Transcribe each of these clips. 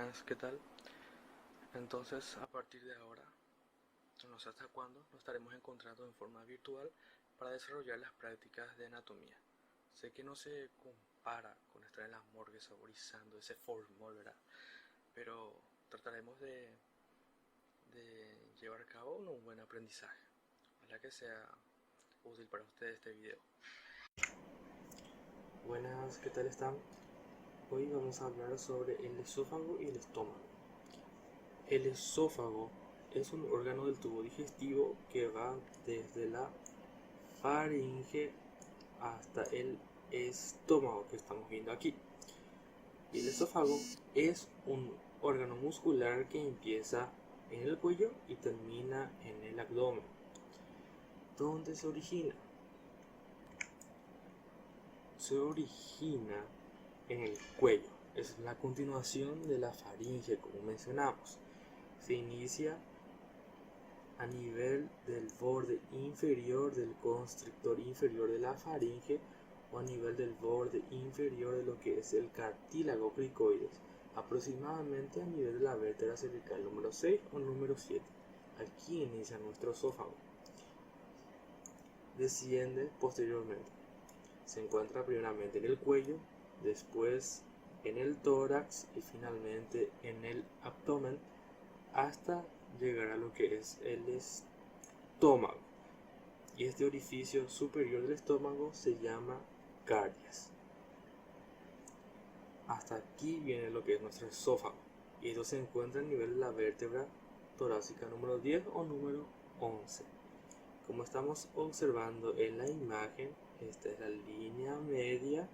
Buenas, ¿qué tal? Entonces, a partir de ahora, no sé hasta cuándo, nos estaremos encontrando en forma virtual para desarrollar las prácticas de anatomía. Sé que no se compara con estar en la morgue saborizando ese formol, ¿verdad? Pero trataremos de llevar a cabo un buen aprendizaje. Ojalá que sea útil para ustedes este video. Buenas, ¿qué tal están? Hoy vamos a hablar sobre el esófago y el estómago. El esófago es un órgano del tubo digestivo que va desde la faringe hasta el estómago que estamos viendo aquí. Y el esófago es un órgano muscular que empieza en el cuello y termina en el abdomen. ¿Dónde se origina? Se origina en el cuello. Es la continuación de la faringe, como mencionamos. Se inicia a nivel del borde inferior del constrictor inferior de la faringe o a nivel del borde inferior de lo que es el cartílago cricoides, aproximadamente a nivel de la vértebra cervical número 6 o número 7. Aquí inicia nuestro esófago. Desciende posteriormente. Se encuentra primeramente en el cuello, después en el tórax y finalmente en el abdomen hasta llegar a lo que es el estómago. Y este orificio superior del estómago se llama caries. Hasta aquí viene lo que es nuestro esófago. Y esto se encuentra a nivel de la vértebra torácica número 10 o número 11. Como estamos observando en la imagen, esta es la línea media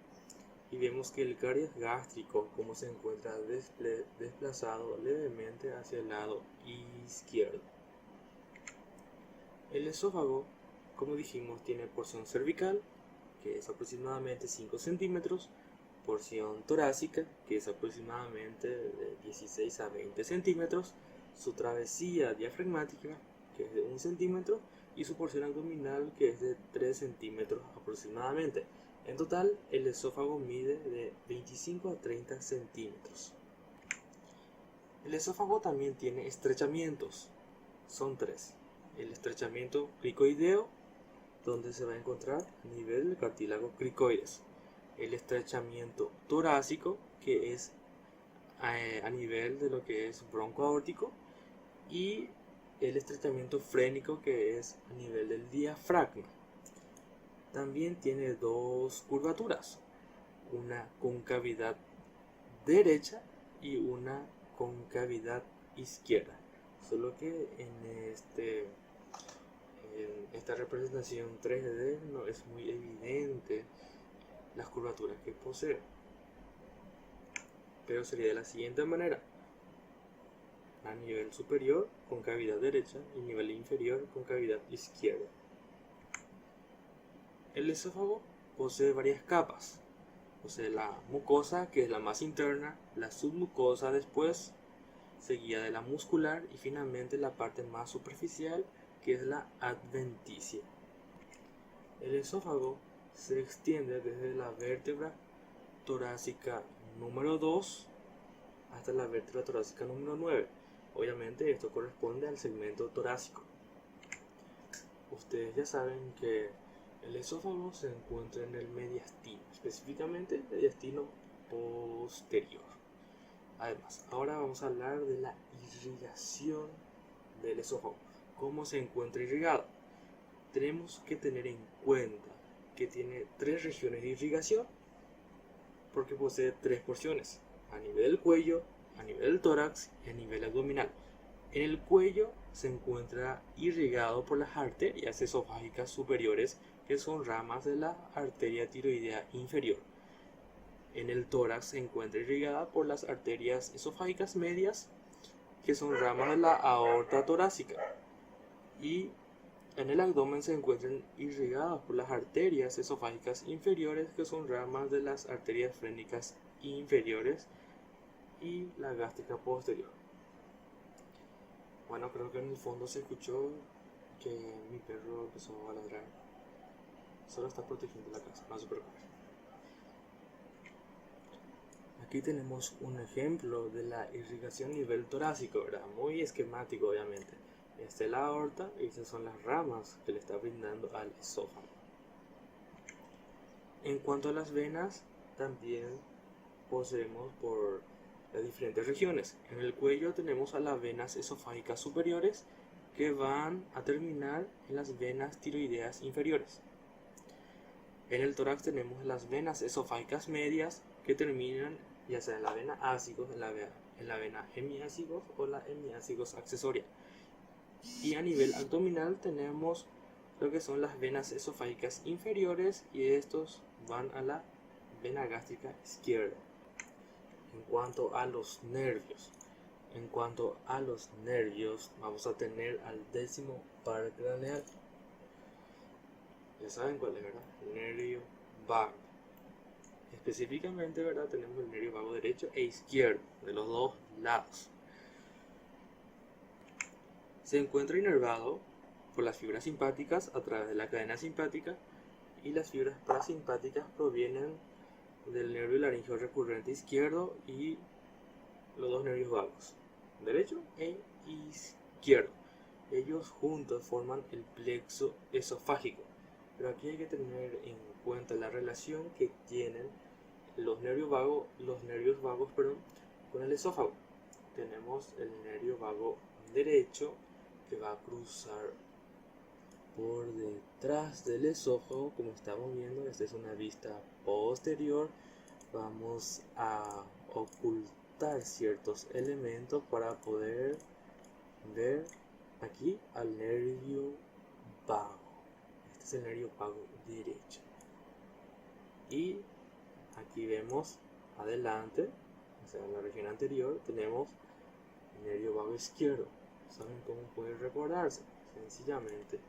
y vemos que el caries gástrico como se encuentra desplazado levemente hacia el lado izquierdo. El esófago, como dijimos, tiene porción cervical, que es aproximadamente 5 centímetros, porción torácica, que es aproximadamente de 16 a 20 centímetros, su travesía diafragmática, que es de 1 centímetro, y su porción abdominal, que es de 3 centímetros aproximadamente. En total, el esófago mide de 25 a 30 centímetros. El esófago también tiene estrechamientos, son 3. El estrechamiento cricoideo, donde se va a encontrar a nivel del cartílago cricoides. El estrechamiento torácico, que es a nivel de lo que es bronco aórtico, y el estrechamiento frénico, que es a nivel del diafragma. También tiene dos curvaturas, una concavidad derecha y una concavidad izquierda, solo que en esta representación 3D no es muy evidente las curvaturas que posee, pero sería de la siguiente manera: a nivel superior concavidad derecha y nivel inferior concavidad izquierda. El esófago posee varias capas. Posee la mucosa, que es la más interna, la submucosa después, seguida de la muscular y finalmente la parte más superficial, que es la adventicia. El esófago se extiende desde la vértebra torácica número 2 hasta la vértebra torácica número 9. Obviamente esto corresponde al segmento torácico. Ustedes ya saben que el esófago se encuentra en el mediastino, específicamente el mediastino posterior. Además, ahora vamos a hablar de la irrigación del esófago. ¿Cómo se encuentra irrigado? Tenemos que tener en cuenta que tiene 3 regiones de irrigación porque posee 3 porciones: a nivel del cuello, a nivel del tórax y a nivel abdominal. En el cuello se encuentra irrigado por las arterias esofágicas superiores, que son ramas de la arteria tiroidea inferior. En el tórax se encuentra irrigada por las arterias esofágicas medias, que son ramas de la aorta torácica. Y en el abdomen se encuentran irrigadas por las arterias esofágicas inferiores, que son ramas de las arterias frénicas inferiores y la gástrica posterior. Bueno, creo que en el fondo se escuchó que mi perro empezó a ladrar. Solo está protegiendo la casa, no se preocupe. Aquí tenemos un ejemplo de la irrigación a nivel torácico, ¿verdad? Muy esquemático, obviamente. Esta es la aorta y estas son las ramas que le está brindando al esófago. En cuanto a las venas, también poseemos por las diferentes regiones. En el cuello tenemos a las venas esofágicas superiores que van a terminar en las venas tiroideas inferiores. En el tórax tenemos las venas esofágicas medias que terminan ya sea en la vena ácigos, en la vena hemiácigos o la hemiácigos accesoria. Y a nivel abdominal tenemos lo que son las venas esofágicas inferiores y estos van a la vena gástrica izquierda. En cuanto a los nervios, vamos a tener al 10º par craneal. Ya saben cuál es, ¿verdad? El nervio vago. Específicamente, ¿verdad? Tenemos el nervio vago derecho e izquierdo, de los dos lados. Se encuentra inervado por las fibras simpáticas a través de la cadena simpática y las fibras parasimpáticas provienen del nervio laríngeo recurrente izquierdo y los dos nervios vagos, derecho e izquierdo. Ellos juntos forman el plexo esofágico, pero aquí hay que tener en cuenta la relación que tienen los nervios vagos con el esófago. Tenemos el nervio vago derecho que va a cruzar por detrás del esófago, como estamos viendo. Esta es una vista posterior. Vamos a ocultar ciertos elementos para poder ver aquí al nervio vago. Este es el nervio vago derecho. Y aquí vemos adelante, o sea, en la región anterior, tenemos el nervio vago izquierdo. ¿Saben cómo puede recordarse? Sencillamente,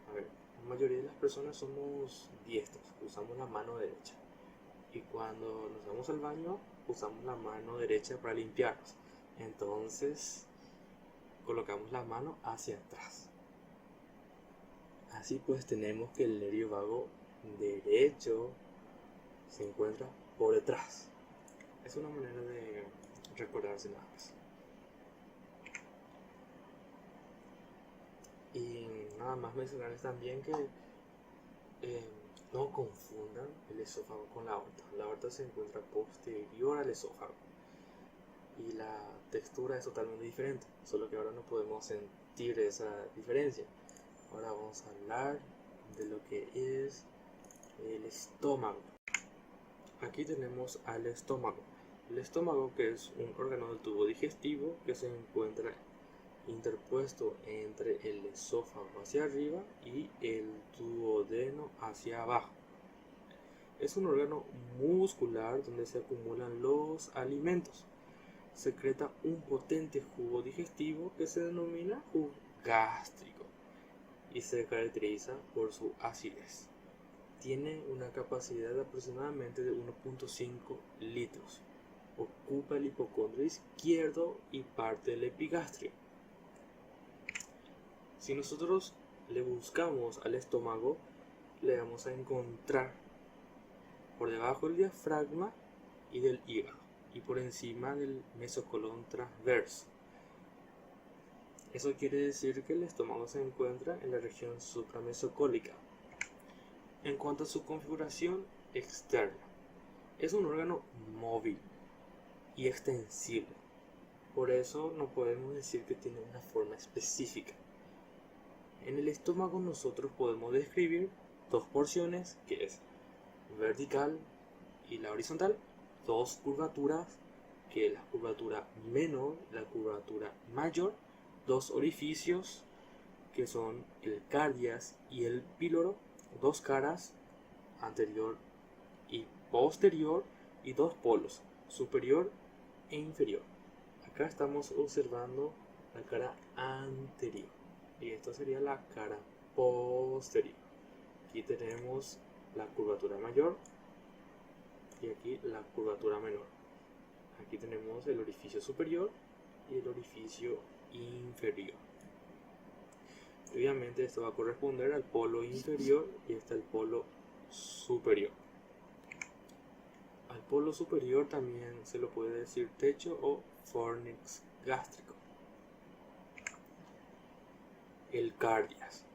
a ver, la mayoría de las personas somos diestros, usamos la mano derecha. Y cuando nos vamos al baño, usamos la mano derecha para limpiarnos. Entonces, colocamos la mano hacia atrás. Así pues, tenemos que el nervio vago derecho se encuentra por detrás. Es una manera de recordarse nada más. Y nada más mencionarles también que no confundan el esófago con la aorta. La aorta se encuentra posterior al esófago y la textura es totalmente diferente, solo que ahora no podemos sentir esa diferencia. Ahora vamos a hablar de lo que es el estómago. Aquí tenemos al estómago. El estómago, que es un órgano del tubo digestivo que se encuentra interpuesto entre el esófago hacia arriba y el duodeno hacia abajo. Es un órgano muscular donde se acumulan los alimentos. Secreta un potente jugo digestivo que se denomina jugo gástrico y se caracteriza por su acidez. Tiene una capacidad de aproximadamente de 1.5 litros. Ocupa el hipocondrio izquierdo y parte del epigastrio. Si nosotros le buscamos al estómago, le vamos a encontrar por debajo del diafragma y del hígado y por encima del mesocolón transverso. Eso quiere decir que el estómago se encuentra en la región supramesocólica. En cuanto a su configuración externa, es un órgano móvil y extensible. Por eso no podemos decir que tiene una forma específica. En el estómago nosotros podemos describir dos porciones, que es vertical y la horizontal, dos curvaturas, que es la curvatura menor y la curvatura mayor, dos orificios, que son el cardias y el píloro, dos caras, anterior y posterior, y dos polos, superior e inferior. Acá estamos observando la cara anterior y esto sería la cara posterior. Aquí tenemos la curvatura mayor y aquí la curvatura menor. Aquí tenemos el orificio superior y el orificio inferior. Obviamente esto va a corresponder al polo inferior y este al polo superior. Al polo superior también se lo puede decir techo o fornix gástrico. El cardias.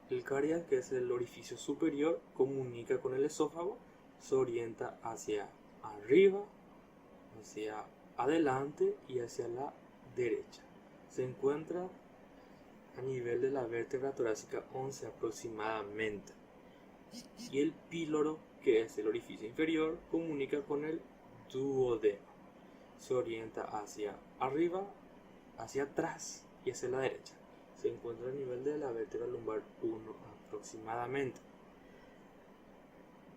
El cardias, que es el orificio superior, comunica con el esófago, se orienta hacia arriba, hacia adelante y hacia la derecha. Se encuentra a nivel de la vértebra torácica 11 aproximadamente. Y el píloro, que es el orificio inferior, comunica con el duodeno. Se orienta hacia arriba, hacia atrás y hacia la derecha. Se encuentra a nivel de la vértebra lumbar 1 aproximadamente.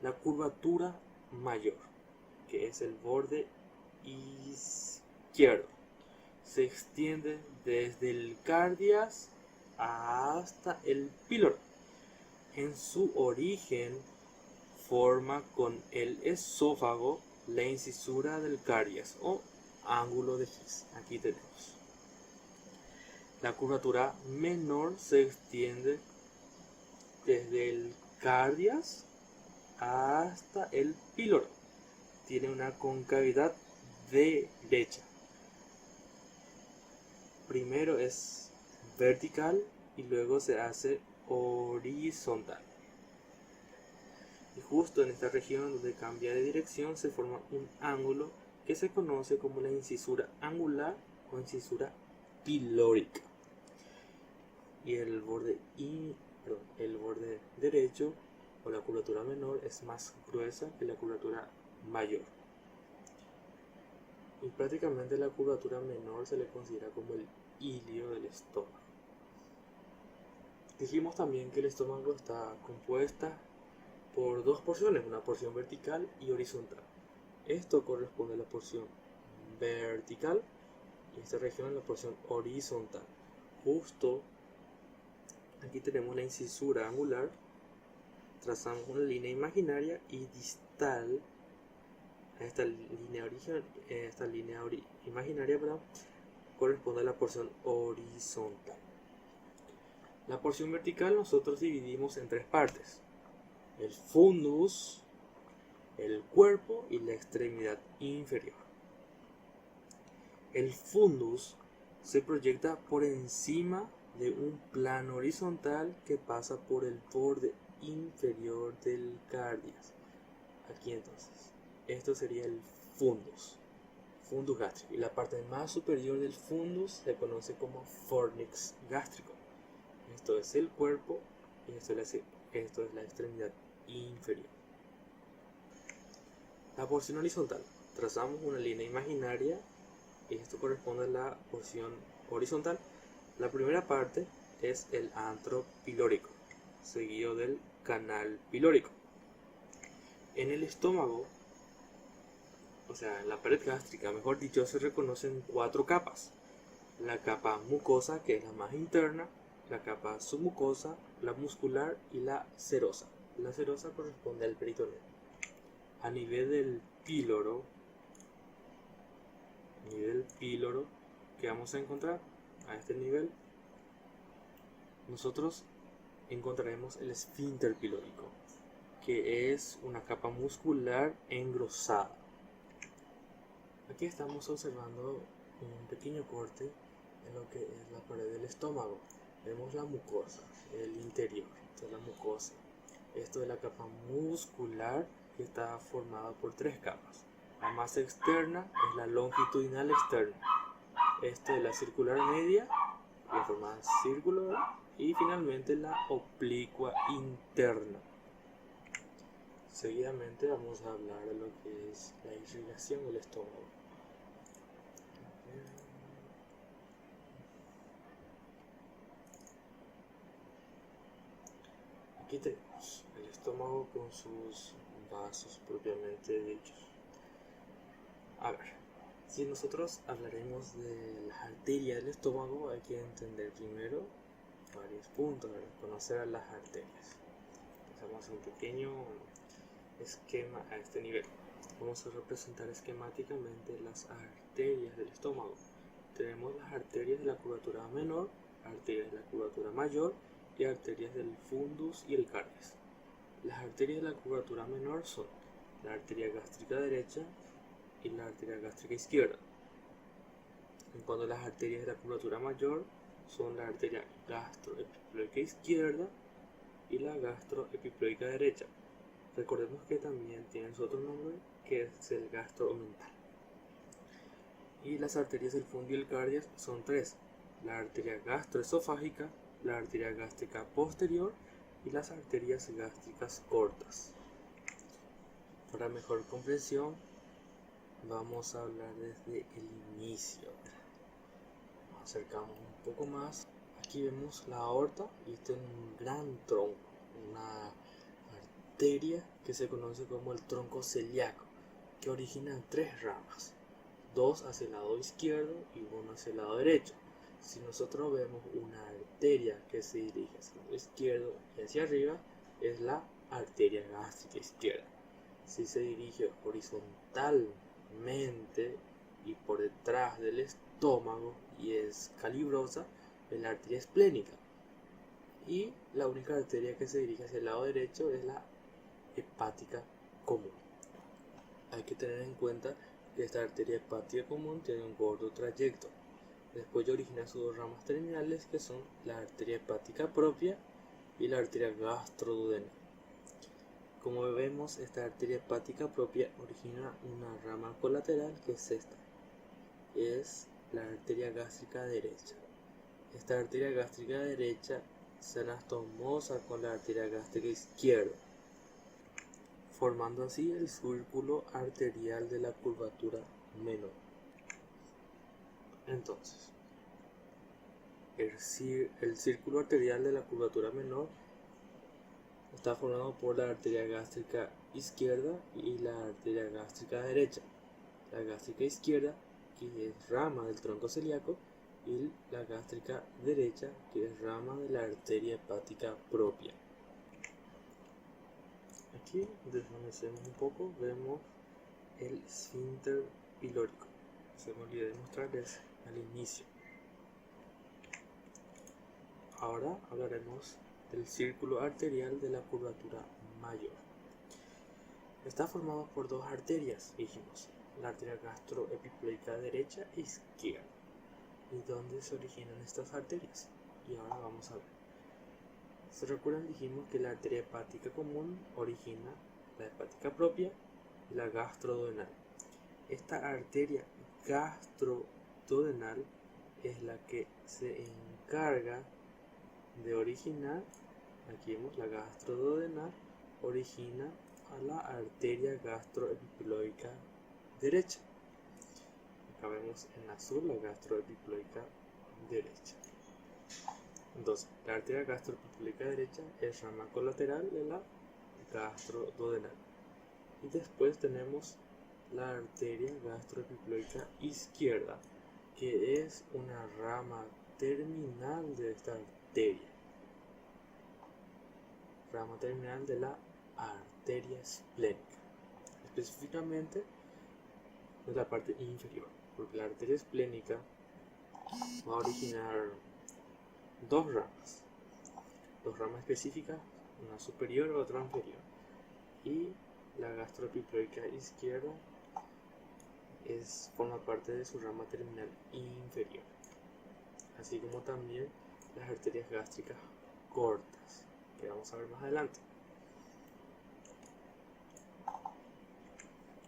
La curvatura mayor, que es el borde izquierdo, se extiende desde el cardias hasta el píloro. En su origen forma con el esófago la incisura del cardias o ángulo de His. Aquí tenemos. La curvatura menor se extiende desde el cardias hasta el píloro. Tiene una concavidad derecha. Primero es vertical y luego se hace horizontal. Y justo en esta región donde cambia de dirección se forma un ángulo que se conoce como la incisura angular o incisura pilórica. Y el borde derecho o la curvatura menor es más gruesa que la curvatura mayor. Y prácticamente la curvatura menor se le considera como el ilio del estómago. Dijimos también que el estómago está compuesta por dos porciones, una porción vertical y horizontal. Esto corresponde a la porción vertical y esta región a la porción horizontal. Justo aquí tenemos la incisura angular, trazamos una línea imaginaria y distal a esta línea imaginaria corresponde a la porción horizontal. La porción vertical nosotros dividimos en tres partes: el fundus, el cuerpo y la extremidad inferior. El fundus se proyecta por encima de un plano horizontal que pasa por el borde inferior del cardias. Aquí entonces, esto sería el fundus gástrico. Y la parte más superior del fundus se conoce como fornix gástrico. Esto es el cuerpo y esto es la extremidad inferior. La porción horizontal. Trazamos una línea imaginaria y esto corresponde a la porción horizontal. La primera parte es el antro pilórico, seguido del canal pilórico. En el estómago, o sea, en la pared gástrica, mejor dicho, se reconocen cuatro capas. La capa mucosa, que es la más interna, la capa submucosa, la muscular y la serosa. La serosa corresponde al peritoneo. A nivel del píloro, ¿qué vamos a encontrar? A este nivel, nosotros encontraremos el esfínter pilórico, que es una capa muscular engrosada. Aquí estamos observando un pequeño corte en lo que es la pared del estómago. Vemos la mucosa, el interior de la mucosa. Esto es la capa muscular que está formada por tres capas. La más externa es la longitudinal externa. Esto es la circular media, la forma circular, y finalmente la oblicua interna. Seguidamente vamos a hablar de lo que es la irrigación del estómago. Aquí tenemos el estómago con sus vasos propiamente dichos. A ver, si nosotros hablaremos de las arterias del estómago, hay que entender primero varios puntos, ¿verdad? Conocer a las arterias. Vamos a hacer un pequeño esquema a este nivel. Vamos a representar esquemáticamente las arterias del estómago. Tenemos las arterias de la curvatura menor, arterias de la curvatura mayor y arterias del fundus y el cardias. Las arterias de la curvatura menor son la arteria gástrica derecha y la arteria gástrica izquierda. En cuanto a las arterias de la curvatura mayor, son la arteria gastroepiploica izquierda y la gastroepiploica derecha. Recordemos que también tienen su otro nombre, que es el gastroomental. Y las arterias del fondo y el cardias son tres: la arteria gastroesofágica, la arteria gástrica posterior y las arterias gástricas cortas. Para mejor comprensión, vamos a hablar desde el inicio. Nos acercamos un poco más. Aquí vemos la aorta y este es un gran tronco, una arteria que se conoce como el tronco celíaco, que origina tres ramas, dos hacia el lado izquierdo y una hacia el lado derecho. Si nosotros vemos una arteria que se dirige hacia el lado izquierdo y hacia arriba, es la arteria gástrica izquierda. Si se dirige horizontalmente y por detrás del estómago y es calibrosa, es la arteria esplénica. Y la única arteria que se dirige hacia el lado derecho es la hepática común. Hay que tener en cuenta que esta arteria hepática común tiene un corto trayecto. Después ya origina sus dos ramas terminales, que son la arteria hepática propia y la arteria gastroduodenal. Como vemos, esta arteria hepática propia origina una rama colateral, que es esta. Es la arteria gástrica derecha. Esta arteria gástrica derecha se anastomosa con la arteria gástrica izquierda, formando así el círculo arterial de la curvatura menor. Entonces, el círculo arterial de la curvatura menor está formado por la arteria gástrica izquierda y la arteria gástrica derecha. La gástrica izquierda, que es rama del tronco celíaco, y la gástrica derecha, que es rama de la arteria hepática propia. Aquí desvanecemos un poco, vemos el esfínter pilórico. Se me olvidó de mostrarles al inicio. Ahora hablaremos del círculo arterial de la curvatura mayor. Está formado por dos arterias, dijimos, la arteria gastroepiploica derecha e izquierda. ¿Y dónde se originan estas arterias? Y ahora vamos a ver. ¿Se recuerdan? Dijimos que la arteria hepática común origina la hepática propia y la gastroduodenal. Esta arteria gastroduodenal es la que se encarga de originar, aquí vemos la gastroduodenal, origina a la arteria gastroepiploica derecha. Acá vemos en azul la gastroepiploica derecha. Entonces, la arteria gastroepiploica derecha es rama colateral de la gastroduodenal. Y después tenemos la arteria gastroepiploica izquierda, que es una rama terminal de esta arteria. Rama terminal de la arteria esplénica. Específicamente de la parte inferior, porque la arteria esplénica va a originar dos ramas específicas, una superior y otra inferior. Y la gastroepiploica izquierda forma parte de su rama terminal inferior, así como también las arterias gástricas cortas, que vamos a ver más adelante.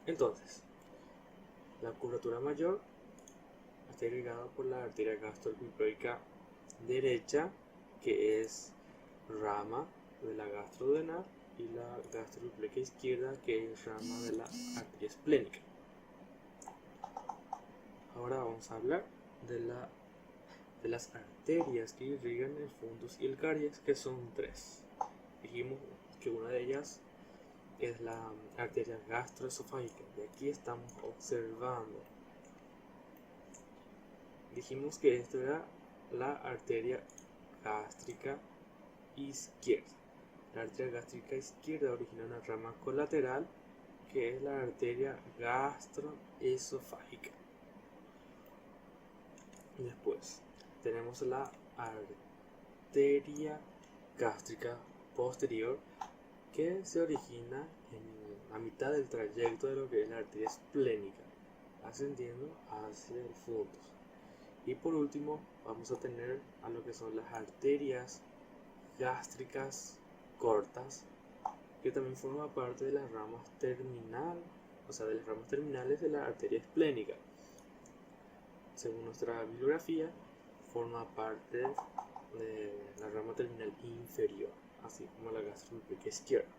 Entonces, la curvatura mayor está irrigada por la arteria gastroepiploica derecha, que es rama de la gastroduodenal, y la gastroepiploica izquierda, que es rama de la arteria esplénica. Ahora vamos a hablar de las arterias que irrigan el fundus y el caries, que son tres. Dijimos que una de ellas es la arteria gastroesofágica, y aquí estamos observando. Dijimos que esto era la arteria gástrica izquierda. La arteria gástrica izquierda origina una rama colateral, que es la arteria gastroesofágica. Después tenemos la arteria gástrica posterior, que se origina a mitad del trayecto de lo que es la arteria esplénica, ascendiendo hacia el fundus. Y por último vamos a tener a lo que son las arterias gástricas cortas, que también forma parte de las ramas terminales de la arteria esplénica. Según nuestra bibliografía, forma parte de la rama terminal inferior, así como la gastropíplica izquierda.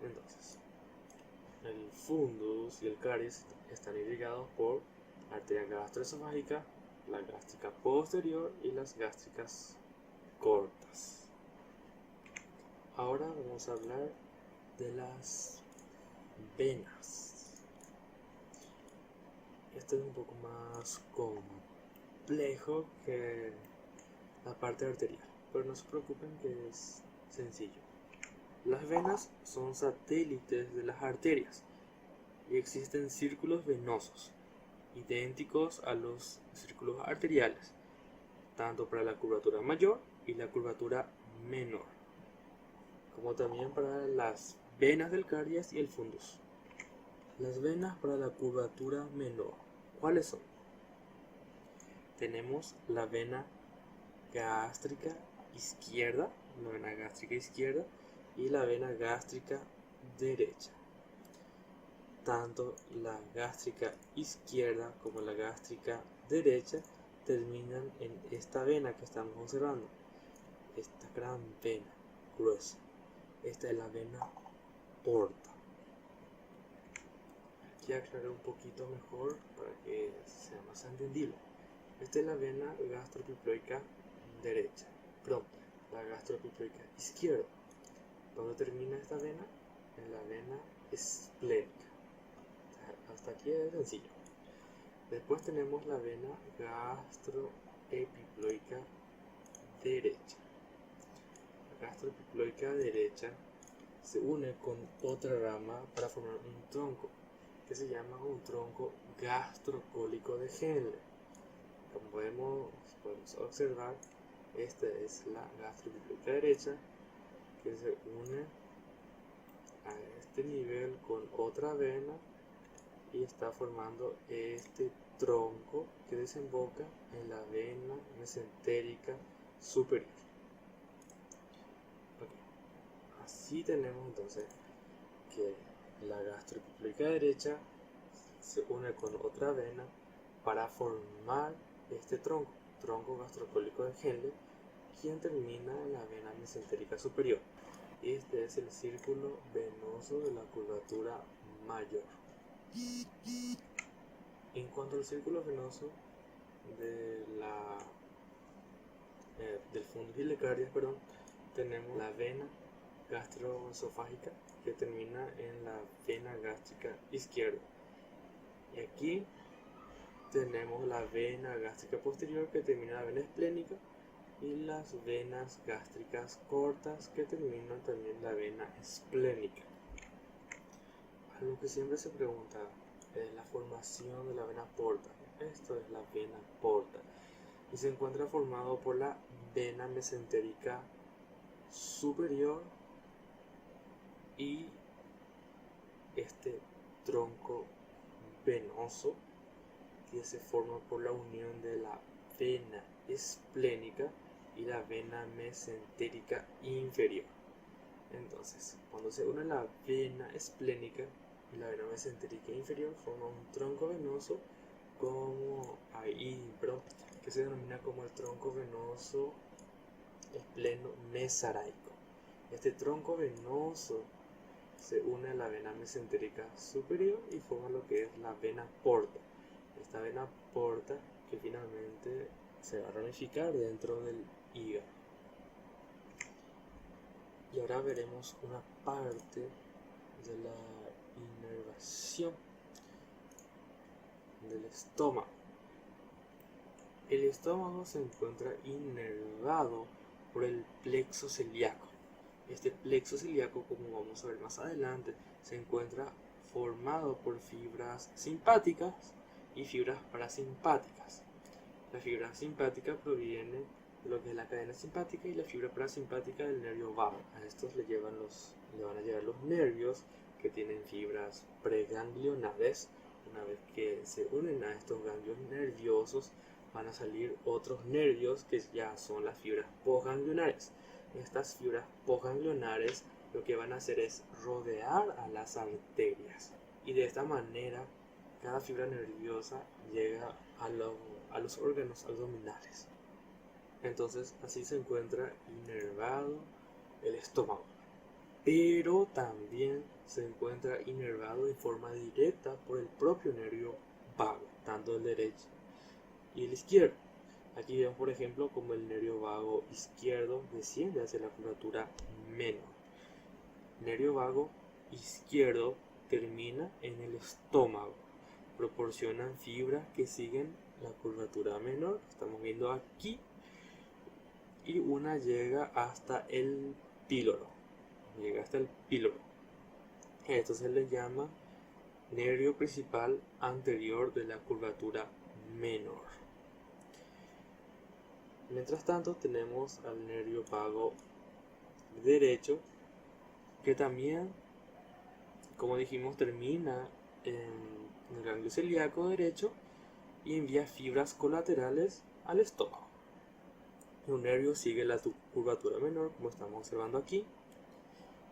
Entonces, el fundus y el caries están irrigados por la arteria gastroesofágica, la gástrica posterior y las gástricas cortas. Ahora vamos a hablar de las venas. Esto es un poco más complejo que la parte arterial, pero no se preocupen que es sencillo. Las venas son satélites de las arterias y existen círculos venosos idénticos a los círculos arteriales, tanto para la curvatura mayor y la curvatura menor, como también para las venas del caries y el fundus. Las venas para la curvatura menor, ¿cuáles son? Tenemos la vena gástrica izquierda, y la vena gástrica derecha. Tanto la gástrica izquierda como la gástrica derecha terminan en esta vena que estamos observando, esta gran vena gruesa. Esta es la vena porta. Aquí aclaré un poquito mejor para que sea más entendible. Esta es la vena gastropiploica derecha, la gastropiploica izquierda. ¿Dónde termina esta vena? En la vena esplénica. Hasta aquí es sencillo. Después tenemos la vena gastroepiploica derecha. La gastropiploica derecha se une con otra rama para formar un tronco que se llama un tronco gastrocólico de Henle. Como podemos observar, esta es la gastropiploica derecha, que se une a este nivel con otra vena y está formando este tronco que desemboca en la vena mesentérica superior. Así tenemos entonces que la gastropiploica derecha se une con otra vena para formar este tronco gastrocólico de Henle, quien termina en la vena mesentérica superior. Este es el círculo venoso de la curvatura mayor. En cuanto al círculo venoso del fundus y el caries, tenemos la vena gastroesofágica que termina en la vena gástrica izquierda. Y aquí tenemos la vena gástrica posterior que termina en la vena esplénica y las venas gástricas cortas que terminan también en la vena esplénica. Algo que siempre se pregunta es la formación de la vena porta. Esto es la vena porta y se encuentra formado por la vena mesentérica superior y este tronco venoso que se forma por la unión de la vena esplénica y la vena mesentérica inferior. Entonces, cuando se une la vena esplénica y la vena mesentérica inferior, forma un tronco venoso que se denomina como el tronco venoso espleno mesaraico. Este tronco venoso se une a la vena mesentérica superior y forma lo que es la vena porta. Esta vena porta que finalmente se va a ramificar dentro del hígado. Y ahora veremos una parte de la inervación del estómago. El estómago se encuentra inervado por el plexo celíaco. Este plexo celíaco, como vamos a ver más adelante, se encuentra formado por fibras simpáticas y fibras parasimpáticas. La fibra simpática proviene de lo que es la cadena simpática y la fibra parasimpática del nervio vago. A estos le van a llevar los nervios que tienen fibras preganglionares. Una vez que se unen a estos ganglios nerviosos, van a salir otros nervios que ya son las fibras postganglionares. Estas fibras postganglionares lo que van a hacer es rodear a las arterias, y de esta manera cada fibra nerviosa llega a los órganos abdominales. Entonces así se encuentra inervado el estómago, pero también se encuentra inervado de forma directa por el propio nervio vago, tanto el derecho y el izquierdo. Aquí vemos, por ejemplo, como el nervio vago izquierdo desciende hacia la curvatura menor. El nervio vago izquierdo termina en el estómago. Proporcionan fibras que siguen la curvatura menor, que estamos viendo aquí, y una llega hasta el píloro. Esto se le llama nervio principal anterior de la curvatura menor. Mientras tanto tenemos al nervio vago derecho, que también, como dijimos, termina en el ganglio celíaco derecho y envía fibras colaterales al estómago. Un nervio sigue la curvatura menor, como estamos observando aquí,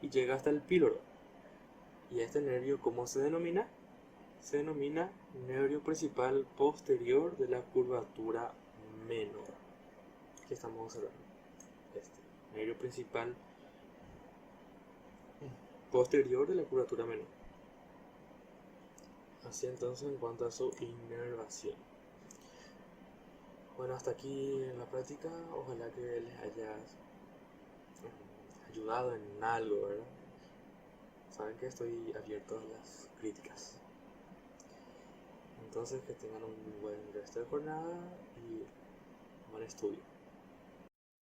y llega hasta el píloro. Y este nervio, ¿cómo se denomina? Se denomina nervio principal posterior de la curvatura menor. Aquí estamos observando este nervio principal posterior de la curvatura menor. Así entonces en cuanto a su inervación. Bueno, hasta aquí en la práctica. Ojalá que les haya ayudado en algo, ¿verdad? Saben que estoy abierto a las críticas. Entonces, que tengan un buen resto de jornada y buen estudio.